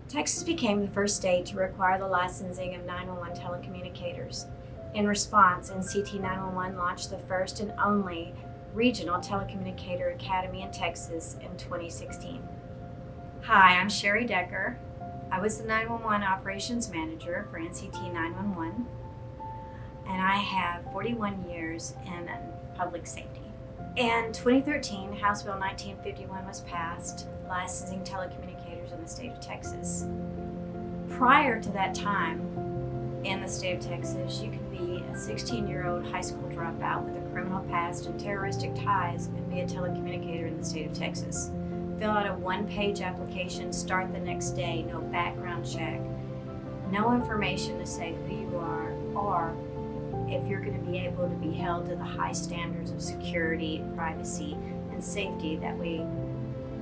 Texas became the first state to require the licensing of 911 telecommunicators. In response, NCT 911 launched the first and only regional telecommunicator academy in Texas in 2016. Hi, I'm Sherry Decker. I was the 911 operations manager for NCT 911, and I have 41 years in public safety. In 2013, House Bill 1951 was passed, licensing telecommunicators in the state of Texas. Prior to that time, in the state of Texas, you could be a 16-year-old high school dropout with a criminal past and terroristic ties and be a telecommunicator in the state of Texas. Fill out a one-page application, start the next day, no background check, no information to say who you are or if you're going to be able to be held to the high standards of security, privacy, and safety that we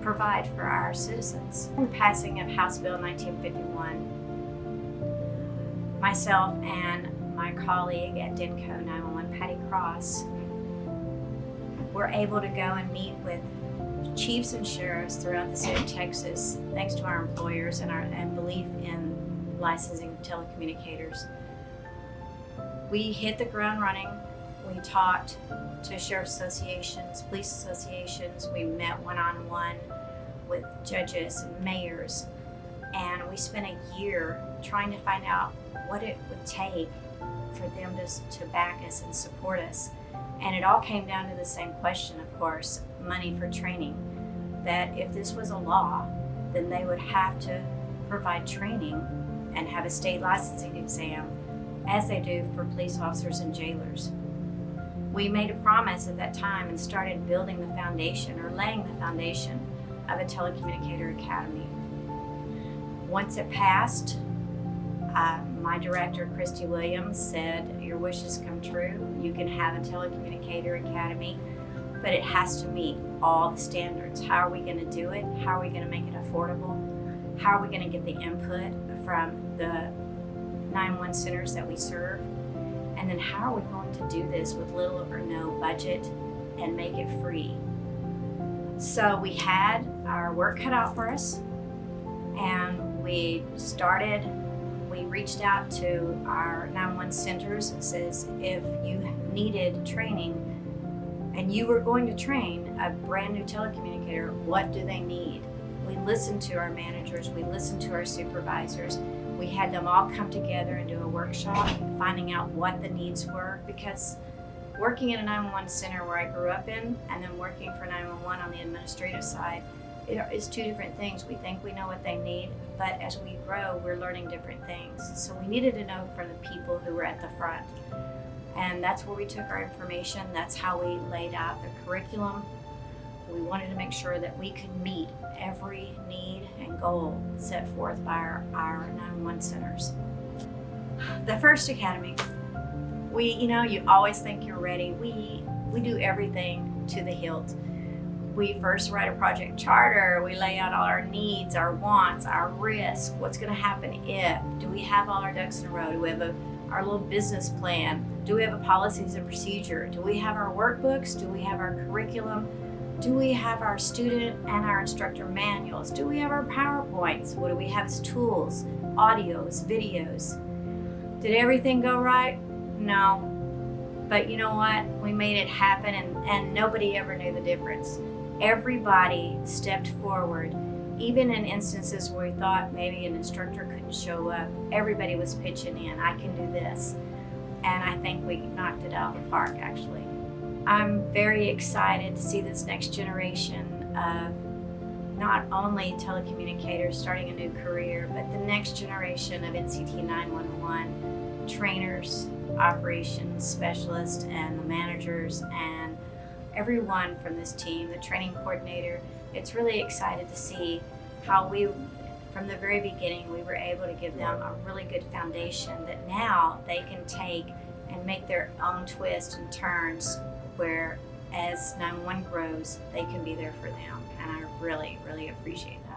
provide for our citizens. In the passing of House Bill 1951, myself and my colleague at DENCO 911, Patty Cross, were able to go and meet with chiefs and sheriffs throughout the state of Texas, thanks to our employers and belief in licensing telecommunicators. We hit the ground running. We talked to sheriff associations, police associations. We met one-on-one with judges and mayors, and we spent a year trying to find out what it would take for them to back us and support us. And it all came down to the same question, of course, money for training. That if this was a law, then they would have to provide training and have a state licensing exam, as they do for police officers and jailers. We made a promise at that time and started building the foundation or laying the foundation of a telecommunicator academy. Once it passed, my director, Christy Williams, said, your wishes come true. You can have a telecommunicator academy, but it has to meet all the standards. How are we going to do it? How are we going to make it affordable? How are we going to get the input from the 911 centers that we serve? And then how are we going to do this with little or no budget and make it free? So we had our work cut out for us, and we reached out to our 911 centers and says, if you needed training and you were going to train a brand new telecommunicator, what do they need? We listened to our managers, we listened to our supervisors. We had them all come together and do a workshop, finding out what the needs were, because working in a 911 center where I grew up in, and then working for 911 on the administrative side, it's two different things. We think we know what they need, but as we grow, we're learning different things. So we needed to know from the people who were at the front. And that's where we took our information. That's how we laid out the curriculum. We wanted to make sure that we could meet every need and goal set forth by our 911 centers. The first academy, you always think you're ready. We do everything to the hilt. We first write a project charter. We lay out all our needs, our wants, our risk, what's going to happen if. Do we have all our ducks in a row? Do we have our little business plan? Do we have a policies and procedure? Do we have our workbooks? Do we have our curriculum? Do we have our student and our instructor manuals? Do we have our PowerPoints? What do we have as tools, audios, videos? Did everything go right? No. But you know what? We made it happen, and nobody ever knew the difference. Everybody stepped forward, even in instances where we thought maybe an instructor couldn't show up. Everybody was pitching in, I can do this. And I think we knocked it out of the park, actually. I'm very excited to see this next generation of not only telecommunicators starting a new career, but the next generation of NCT 911 trainers, operations specialists, and the managers, and everyone from this team, the training coordinator. It's really excited to see how from the very beginning, we were able to give them a really good foundation that now they can take and make their own twists and turns, where as 911 grows, they can be there for them. And I really, really appreciate that.